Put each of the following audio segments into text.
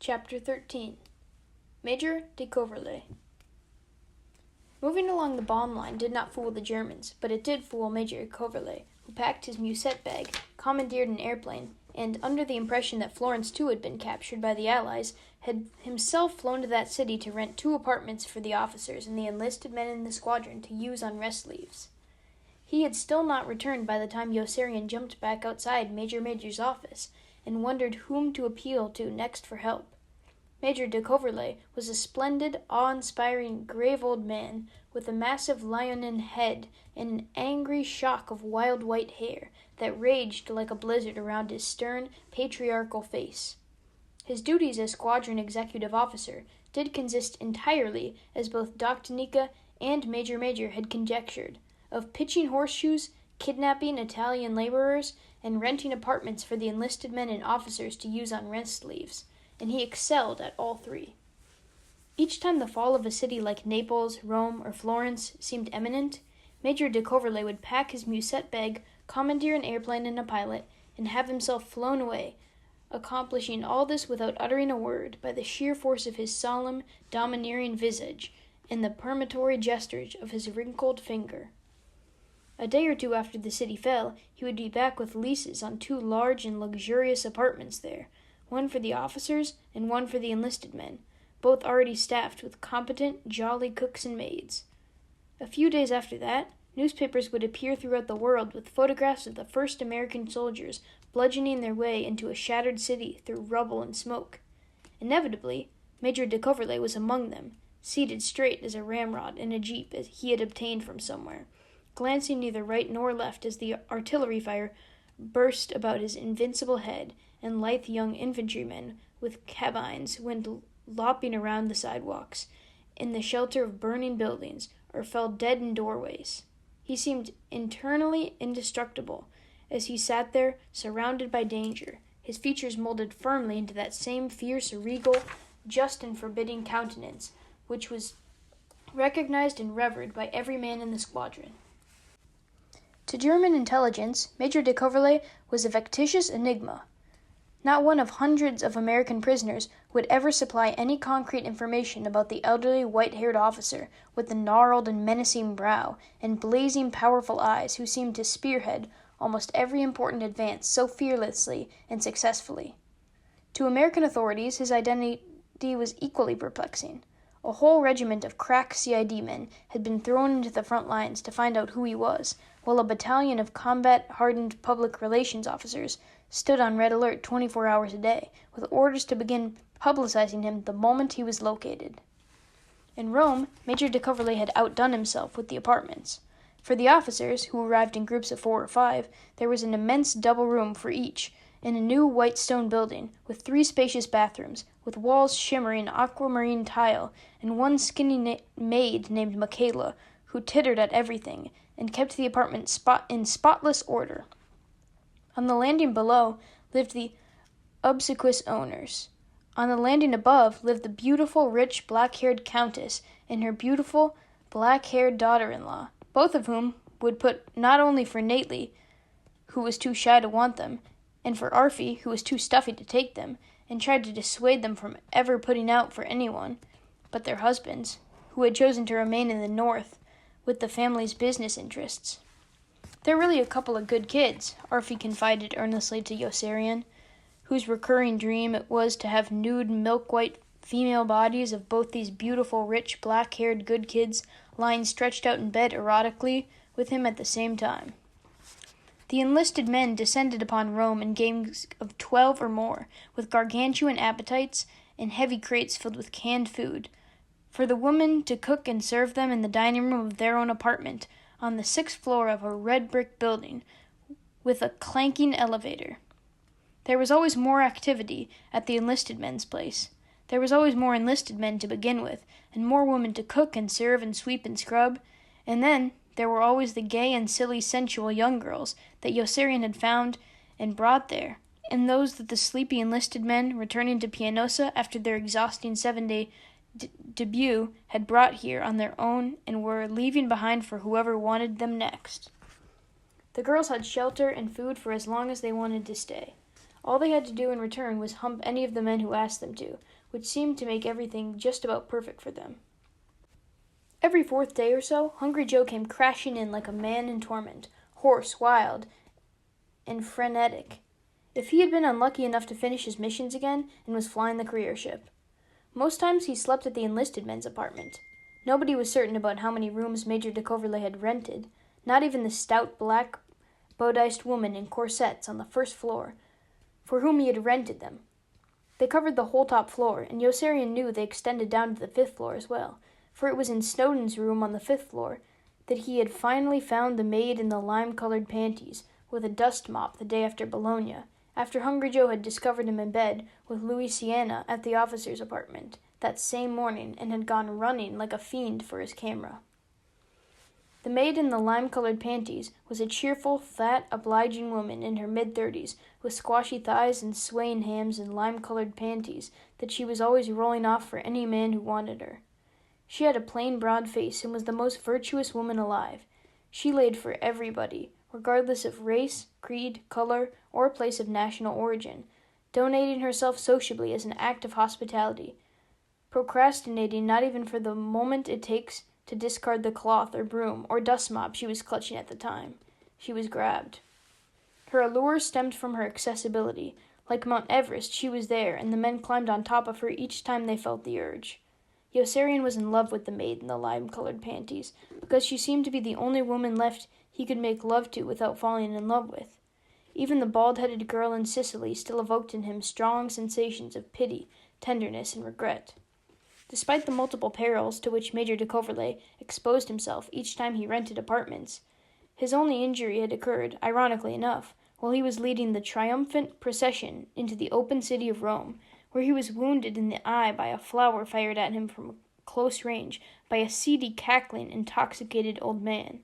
Chapter 13. Major de Coverley. Moving along the bomb line did not fool the Germans, but it did fool Major Coverley, who packed his musette bag, commandeered an airplane, and, under the impression that Florence too had been captured by the Allies, had himself flown to that city to rent 2 apartments for the officers and the enlisted men in the squadron to use on rest leaves. He had still not returned by the time Yossarian jumped back outside Major's office, and wondered whom to appeal to next for help. Major de Coverley was a splendid, awe-inspiring, grave old man, with a massive leonine head and an angry shock of wild white hair that raged like a blizzard around his stern, patriarchal face. His duties as squadron executive officer did consist entirely, as both Doctanica and Major had conjectured, of pitching horseshoes, kidnapping Italian laborers, and renting apartments for the enlisted men and officers to use on rest leaves, and he excelled at all 3. Each time the fall of a city like Naples, Rome, or Florence seemed imminent, Major de Coverley would pack his musette bag, commandeer an airplane and a pilot, and have himself flown away, accomplishing all this without uttering a word, by the sheer force of his solemn, domineering visage and the peremptory gestures of his wrinkled finger. A day or 2 after the city fell, he would be back with leases on 2 large and luxurious apartments there, one for the officers and one for the enlisted men, both already staffed with competent, jolly cooks and maids. A few days after that, newspapers would appear throughout the world with photographs of the first American soldiers bludgeoning their way into a shattered city through rubble and smoke. Inevitably, Major de Coverley was among them, seated straight as a ramrod in a jeep he had obtained from somewhere, glancing neither right nor left as the artillery fire burst about his invincible head, and lithe young infantrymen with carbines went lopping around the sidewalks, in the shelter of burning buildings, or fell dead in doorways. He seemed internally indestructible, as he sat there, surrounded by danger, his features molded firmly into that same fierce, regal, just and forbidding countenance, which was recognized and revered by every man in the squadron. To German intelligence, Major de Coverley was a factitious enigma. Not one of hundreds of American prisoners would ever supply any concrete information about the elderly, white-haired officer with the gnarled and menacing brow and blazing, powerful eyes who seemed to spearhead almost every important advance so fearlessly and successfully. To American authorities, his identity was equally perplexing. A whole regiment of crack CID men had been thrown into the front lines to find out who he was, while a battalion of combat-hardened public relations officers stood on red alert 24 hours a day, with orders to begin publicizing him the moment he was located. In Rome, Major de Coverley had outdone himself with the apartments. For the officers, who arrived in groups of 4 or 5, there was an immense double room for each, in a new white stone building, with 3 spacious bathrooms, with walls shimmering aquamarine tile, and one skinny maid named Michaela, who tittered at everything, and kept the apartment in spotless order. On the landing below lived the obsequious owners. On the landing above lived the beautiful, rich, black-haired countess and her beautiful, black-haired daughter-in-law, both of whom would put not only for Nately, who was too shy to want them, and for Arfie, who was too stuffy to take them, and tried to dissuade them from ever putting out for anyone, but their husbands, who had chosen to remain in the north with the family's business interests. "They're really a couple of good kids," Arfie confided earnestly to Yossarian, whose recurring dream it was to have nude, milk-white female bodies of both these beautiful, rich, black-haired good kids lying stretched out in bed erotically with him at the same time. The enlisted men descended upon Rome in gangs of 12 or more, with gargantuan appetites and heavy crates filled with canned food, for the women to cook and serve them in the dining room of their own apartment on the 6th floor of a red brick building with a clanking elevator. There was always more activity at the enlisted men's place. There was always more enlisted men to begin with, and more women to cook and serve and sweep and scrub, and then there were always the gay and silly sensual young girls that Yossarian had found and brought there, and those that the sleepy enlisted men, returning to Pianosa after their exhausting 7-day debut, had brought here on their own and were leaving behind for whoever wanted them next. The girls had shelter and food for as long as they wanted to stay. All they had to do in return was hump any of the men who asked them to, which seemed to make everything just about perfect for them. Every fourth day or so, Hungry Joe came crashing in like a man in torment, hoarse, wild, and frenetic. If he had been unlucky enough to finish his missions again and was flying the career ship. Most times he slept at the enlisted men's apartment. Nobody was certain about how many rooms Major de Coverley had rented, not even the stout, black, bodiced woman in corsets on the first floor, for whom he had rented them. They covered the whole top floor, and Yossarian knew they extended down to the fifth floor as well, for it was in Snowden's room on the fifth floor that he had finally found the maid in the lime-colored panties with a dust mop the day after Bologna, after Hungry Joe had discovered him in bed with Louisiana at the officer's apartment that same morning and had gone running like a fiend for his camera. The maid in the lime-colored panties was a cheerful, fat, obliging woman in her mid-30s, with squashy thighs and swaying hams and lime-colored panties that she was always rolling off for any man who wanted her. She had a plain, broad face and was the most virtuous woman alive. She laid for everybody, regardless of race, creed, color, or place of national origin, donating herself sociably as an act of hospitality, procrastinating not even for the moment it takes to discard the cloth or broom or dust mop she was clutching at the time. She was grabbed. Her allure stemmed from her accessibility. Like Mount Everest, she was there, and the men climbed on top of her each time they felt the urge. Yossarian was in love with the maid in the lime-colored panties, because she seemed to be the only woman left he could make love to without falling in love with. Even the bald-headed girl in Sicily still evoked in him strong sensations of pity, tenderness, and regret. Despite the multiple perils to which Major de Coverley exposed himself each time he rented apartments, his only injury had occurred, ironically enough, while he was leading the triumphant procession into the open city of Rome, where he was wounded in the eye by a flower fired at him from close range by a seedy, cackling, intoxicated old man,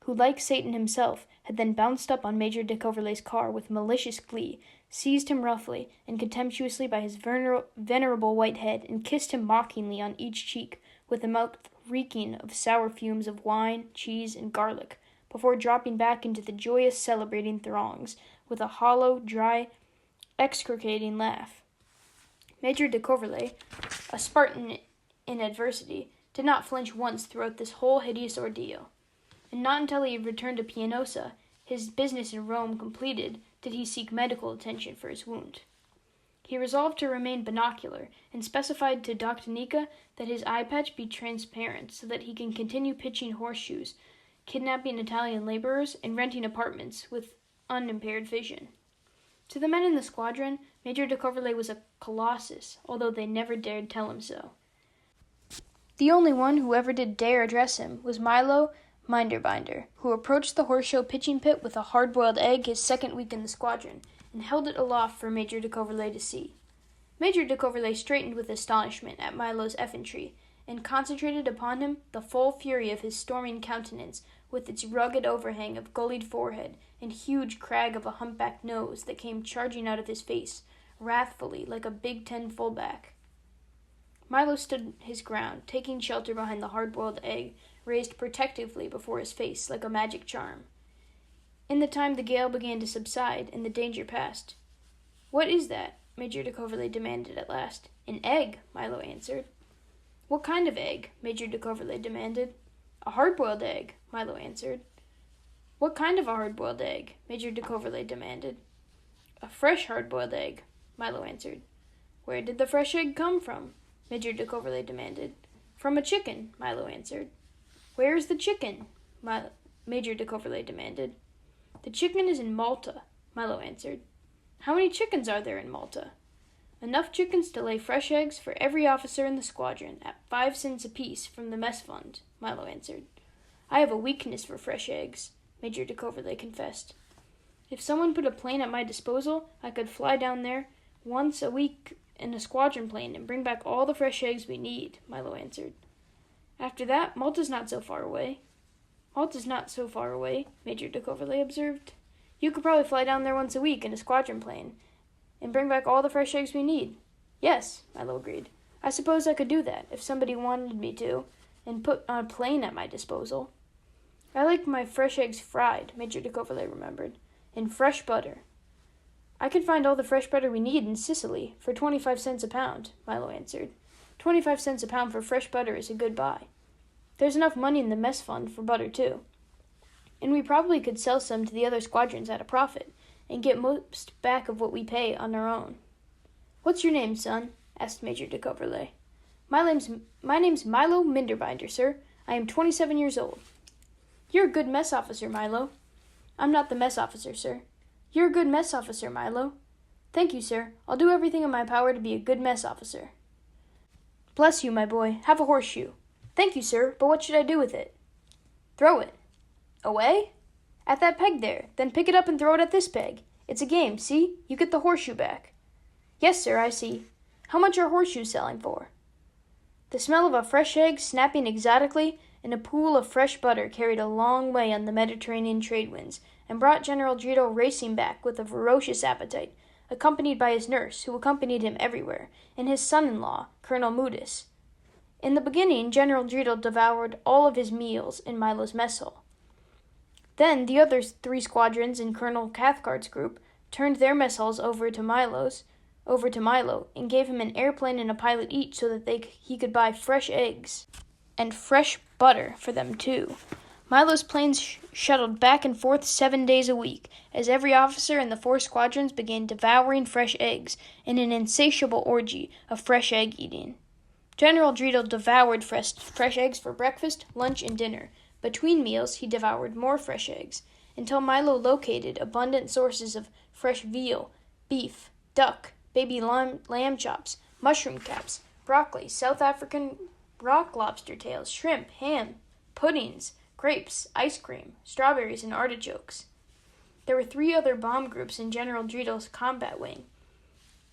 who, like Satan himself, had then bounced up on Major de Coverley's car with malicious glee, seized him roughly and contemptuously by his venerable white head, and kissed him mockingly on each cheek, with a mouth reeking of sour fumes of wine, cheese, and garlic, before dropping back into the joyous celebrating throngs, with a hollow, dry, execrating laugh. Major de Coverley, a Spartan in adversity, did not flinch once throughout this whole hideous ordeal, and not until he returned to Pianosa, his business in Rome completed, did he seek medical attention for his wound. He resolved to remain binocular, and specified to Doctanica that his eye patch be transparent, so that he can continue pitching horseshoes, kidnapping Italian laborers, and renting apartments with unimpaired vision. To the men in the squadron, Major de Coverley was a colossus, although they never dared tell him so. The only one who ever did dare address him was Milo Minderbinder, who approached the horse-show pitching pit with a hard-boiled egg his second week in the squadron, and held it aloft for Major de Coverley to see. Major de Coverley straightened with astonishment at Milo's effrontery, and concentrated upon him the full fury of his storming countenance, with its rugged overhang of gullied forehead and huge crag of a humpbacked nose that came charging out of his face, wrathfully, like a Big Ten fullback. Milo stood his ground, taking shelter behind the hard-boiled egg, raised protectively before his face like a magic charm. In the time the gale began to subside, and the danger passed. "What is that?" Major de Coverley demanded at last. "An egg," Milo answered. "What kind of egg?" Major de Coverley demanded. "A hard-boiled egg," Milo answered. "What kind of a hard-boiled egg?" Major de Coverley demanded. "A fresh hard-boiled egg," Milo answered. "Where did the fresh egg come from?" Major de Coverley demanded. "From a chicken," Milo answered. "Where is the chicken?" Major de Coverley demanded. "The chicken is in Malta," Milo answered. "How many chickens are there in Malta?" "Enough chickens to lay fresh eggs for every officer in the squadron, at 5 cents apiece from the mess fund," Milo answered. "I have a weakness for fresh eggs," Major de Coverley confessed. "If someone put a plane at my disposal, I could fly down there once a week in a squadron plane and bring back all the fresh eggs we need," Milo answered. "After that, Malta's not so far away." "Malta's not so far away," Major de Coverley observed. "You could probably fly down there once a week in a squadron plane and bring back all the fresh eggs we need." "Yes," Milo agreed. "I suppose I could do that, if somebody wanted me to, and put on a plane at my disposal." "I like my fresh eggs fried," Major de Coverley remembered, "in fresh butter." I can find all the fresh butter we need in Sicily for 25 cents a pound, Milo answered. 25 cents a pound for fresh butter is a good buy. There's enough money in the mess fund for butter, too. And we probably could sell some to the other squadrons at a profit, and get most back of what we pay on our own. What's your name, son? Asked Major de Coverley. My name's Milo Minderbinder, sir. I am 27 years old. You're a good mess officer, Milo. I'm not the mess officer, sir. You're a good mess officer, Milo. Thank you, sir. I'll do everything in my power to be a good mess officer. Bless you, my boy. Have a horseshoe. Thank you, sir, but what should I do with it? Throw it. Away? At that peg there. Then pick it up and throw it at this peg. It's a game, see? You get the horseshoe back. Yes, sir, I see. How much are horseshoes selling for? The smell of a fresh egg snapping exotically in a pool of fresh butter carried a long way on the Mediterranean trade winds, and brought General Drito racing back with a ferocious appetite, accompanied by his nurse, who accompanied him everywhere, and his son-in-law, Colonel Mudis. In the beginning, General Drito devoured all of his meals in Milo's mess hall. Then the other 3 squadrons in Colonel Cathcart's group turned their mess halls over to Milo, and gave him an airplane and a pilot each so that he could buy fresh eggs and fresh butter for them too. Milo's planes shuttled back and forth 7 days a week, as every officer in the 4 squadrons began devouring fresh eggs in an insatiable orgy of fresh egg eating. General Drito devoured fresh eggs for breakfast, lunch, and dinner. Between meals, he devoured more fresh eggs, until Milo located abundant sources of fresh veal, beef, duck, baby lamb chops, mushroom caps, broccoli, South African rock lobster tails, shrimp, ham, puddings, grapes, ice cream, strawberries, and artichokes. There were 3 other bomb groups in General Drito's combat wing,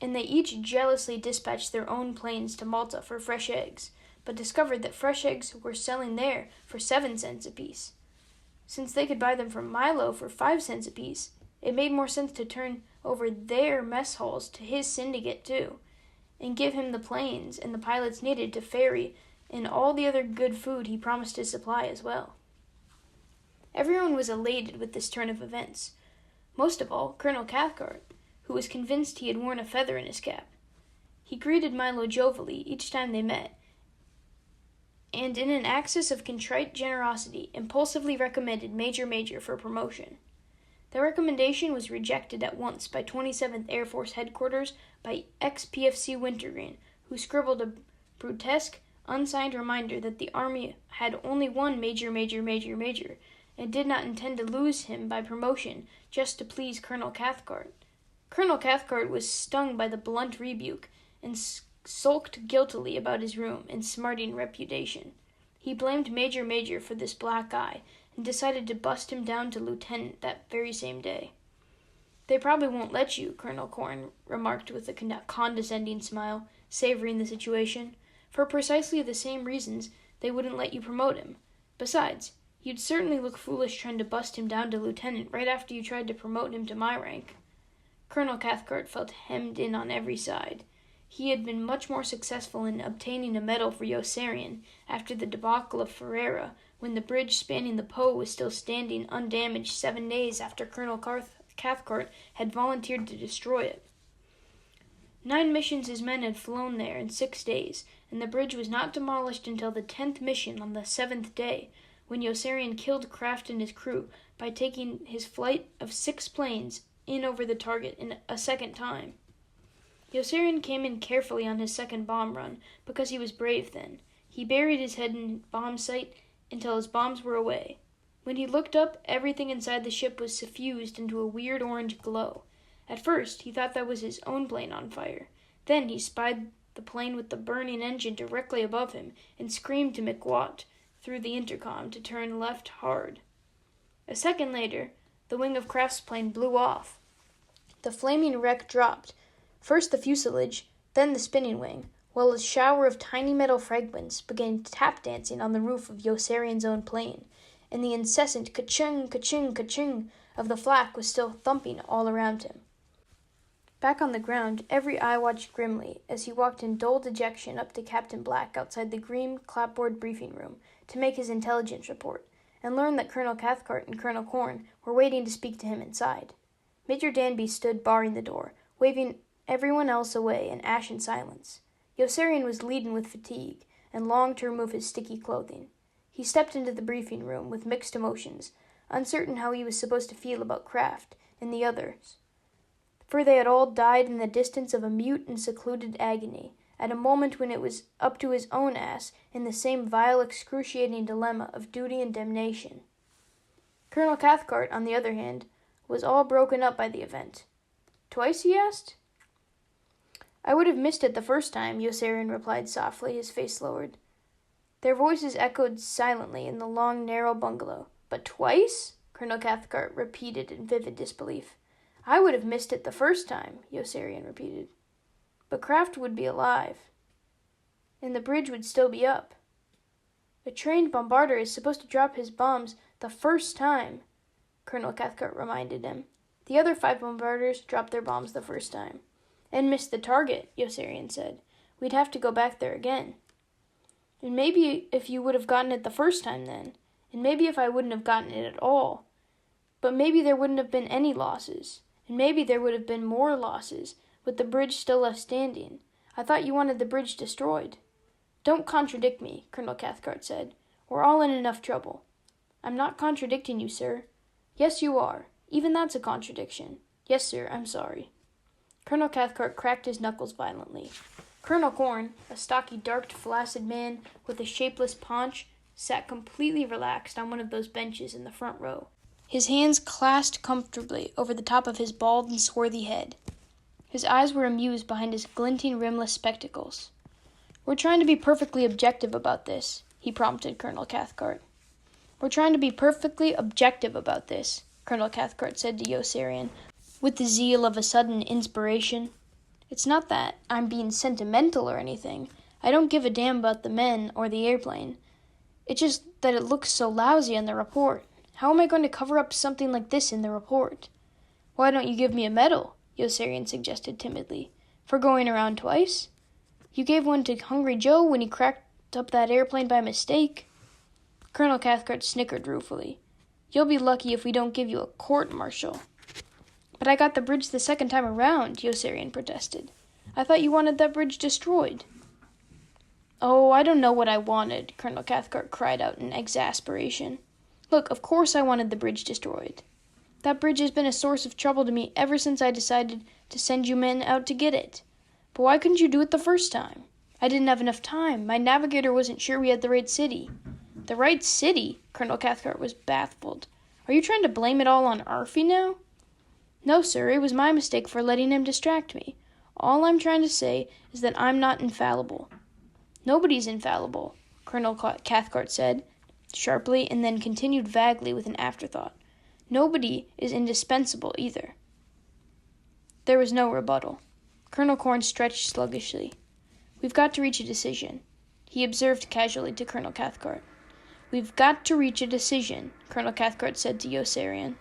and they each jealously dispatched their own planes to Malta for fresh eggs, but discovered that fresh eggs were selling there for 7 cents apiece. Since they could buy them from Milo for 5 cents apiece, it made more sense to turn over their mess halls to his syndicate too, and give him the planes and the pilots needed to ferry and all the other good food he promised to supply as well. Everyone was elated with this turn of events. Most of all, Colonel Cathcart, who was convinced he had worn a feather in his cap. He greeted Milo jovially each time they met, and in an access of contrite generosity, impulsively recommended Major for promotion. The recommendation was rejected at once by 27th Air Force Headquarters by ex-PFC Wintergreen, who scribbled a grotesque, unsigned reminder that the Army had only one Major, and did not intend to lose him by promotion just to please Colonel Cathcart. Colonel Cathcart was stung by the blunt rebuke, and sulked guiltily about his room in smarting reputation. He blamed Major for this black eye, and decided to bust him down to lieutenant that very same day. They probably won't let you, Colonel Corn remarked with a condescending smile, savoring the situation. For precisely the same reasons they wouldn't let you promote him. Besides, you'd certainly look foolish trying to bust him down to lieutenant right after you tried to promote him to my rank. Colonel Cathcart felt hemmed in on every side. He had been much more successful in obtaining a medal for Yossarian after the debacle of Ferrara, when the bridge spanning the Po was still standing undamaged 7 days after Colonel Cathcart had volunteered to destroy it. 9 missions his men had flown there in 6 days, and the bridge was not demolished until the 10th mission on the 7th day, when Yossarian killed Kraft and his crew by taking his flight of 6 planes in over the target in a second time. Yossarian came in carefully on his second bomb run, because he was brave then. He buried his head in bomb sight until his bombs were away. When he looked up, everything inside the ship was suffused into a weird orange glow. At first, he thought that was his own plane on fire. Then he spied the plane with the burning engine directly above him, and screamed to McWatt through the intercom to turn left hard. A second later, the wing of Kraft's plane blew off. The flaming wreck dropped, first the fuselage, then the spinning wing, while a shower of tiny metal fragments began tap-dancing on the roof of Yossarian's own plane, and the incessant ka-chung, ka-chung, ka-chung of the flak was still thumping all around him. Back on the ground, every eye watched grimly as he walked in dull dejection up to Captain Black outside the green clapboard briefing room to make his intelligence report, and learned that Colonel Cathcart and Colonel Corn were waiting to speak to him inside. Major Danby stood barring the door, waving everyone else away in ashen silence. Yossarian was leaden with fatigue and longed to remove his sticky clothing. He stepped into the briefing room with mixed emotions, uncertain how he was supposed to feel about Kraft and the others, for they had all died in the distance of a mute and secluded agony, at a moment when it was up to his own ass in the same vile, excruciating dilemma of duty and damnation. Colonel Cathcart, on the other hand, was all broken up by the event. "Twice?" he asked. "I would have missed it the first time," Yossarian replied softly, his face lowered. Their voices echoed silently in the long, narrow bungalow. "But twice?" Colonel Cathcart repeated in vivid disbelief. "I would have missed it the first time," Yossarian repeated. "But Kraft would be alive, and the bridge would still be up. A trained bombarder is supposed to drop his bombs the first time," Colonel Cathcart reminded him. "The other 5 bombarders dropped their bombs the first time." "And missed the target," Yossarian said. "We'd have to go back there again." "And maybe if you would have gotten it the first time then, and maybe if I wouldn't have gotten it at all. But maybe there wouldn't have been any losses, and maybe there would have been more losses, with the bridge still left standing. I thought you wanted the bridge destroyed." "Don't contradict me," Colonel Cathcart said. "We're all in enough trouble." "I'm not contradicting you, sir." "Yes, you are. Even that's a contradiction." "Yes, sir, I'm sorry." Colonel Cathcart cracked his knuckles violently. Colonel Corn, a stocky, dark, flaccid man with a shapeless paunch, sat completely relaxed on one of those benches in the front row, his hands clasped comfortably over the top of his bald and swarthy head. His eyes were amused behind his glinting, rimless spectacles. "We're trying to be perfectly objective about this," he prompted Colonel Cathcart. "We're trying to be perfectly objective about this," Colonel Cathcart said to Yossarian, with the zeal of a sudden inspiration. "It's not that I'm being sentimental or anything. I don't give a damn about the men or the airplane. It's just that it looks so lousy on the report. How am I going to cover up something like this in the report?" "Why don't you give me a medal?" Yossarian suggested timidly. "For going around twice? You gave one to Hungry Joe when he cracked up that airplane by mistake." Colonel Cathcart snickered ruefully. "You'll be lucky if we don't give you a court-martial." "But I got the bridge the second time around," Yossarian protested. "I thought you wanted that bridge destroyed." "Oh, I don't know what I wanted," Colonel Cathcart cried out in exasperation. "Look, of course I wanted the bridge destroyed. That bridge has been a source of trouble to me ever since I decided to send you men out to get it. But why couldn't you do it the first time?" "I didn't have enough time. My navigator wasn't sure we had the right city." "The right city?" Colonel Cathcart was baffled. "Are you trying to blame it all on Arfie now?" "No, sir, it was my mistake for letting him distract me. All I'm trying to say is that I'm not infallible." "Nobody's infallible," Colonel Cathcart said sharply, and then continued vaguely with an afterthought. "Nobody is indispensable either." There was no rebuttal. Colonel Corn stretched sluggishly. "We've got to reach a decision," he observed casually to Colonel Cathcart. "We've got to reach a decision," Colonel Cathcart said to Yossarian.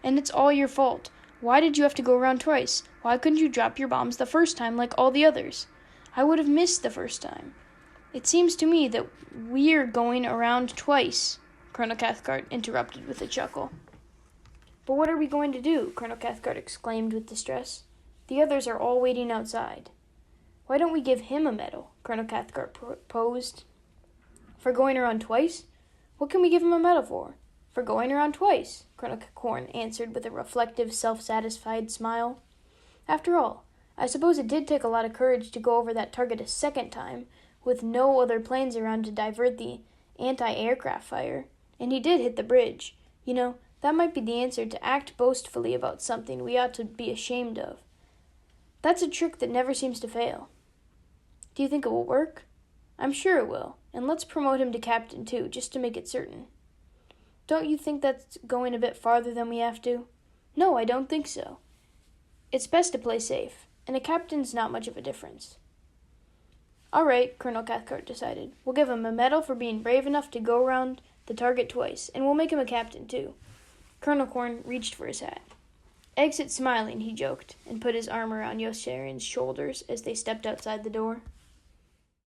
"And it's all your fault. Why did you have to go around twice? Why couldn't you drop your bombs the first time like all the others? I would have missed the first time." "It seems to me that we're going around twice," Colonel Cathcart interrupted with a chuckle. "But what are we going to do?" Colonel Cathcart exclaimed with distress. "The others are all waiting outside." "Why don't we give him a medal?" Colonel Cathcart proposed. "For going around twice? What can we give him a medal for?" "For going around twice," Colonel Corn answered with a reflective, self-satisfied smile. "After all, I suppose it did take a lot of courage to go over that target a second time, with no other planes around to divert the anti-aircraft fire. And he did hit the bridge. You know, that might be the answer to act boastfully about something we ought to be ashamed of. That's a trick that never seems to fail. Do you think it will work?" "I'm sure it will, and let's promote him to captain too, just to make it certain." "Don't you think that's going a bit farther than we have to?" "No, I don't think so. It's best to play safe, and a captain's not much of a difference." "All right," Colonel Cathcart decided. "We'll give him a medal for being brave enough to go around the target twice, and we'll make him a captain too." Colonel Corn reached for his hat. "Exit smiling," he joked, and put his arm around Yossarian's shoulders as they stepped outside the door.